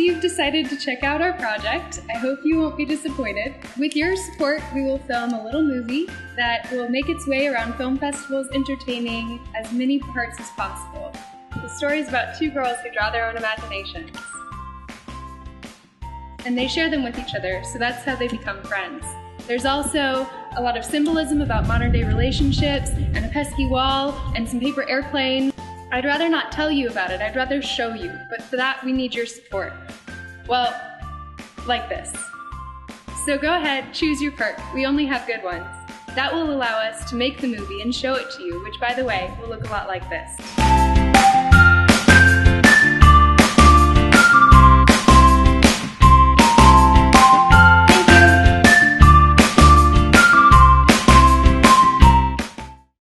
you've decided to check out our project. I hope you won't be disappointed. With your support, we will film a little movie that will make its way around film festivals, entertaining as many parts as possible. The story is about two girls who draw their own imaginations. And they share them with each other, so that's how they become friends. There's also a lot of symbolism about modern-day relationships, and a pesky wall, and some paper airplanes. I'd rather not tell you about it, I'd rather show you, but for that we need your support. Well, like this. So go ahead, choose your perk. We only have good ones. That will allow us to make the movie and show it to you, which, by the way, will look a lot like this.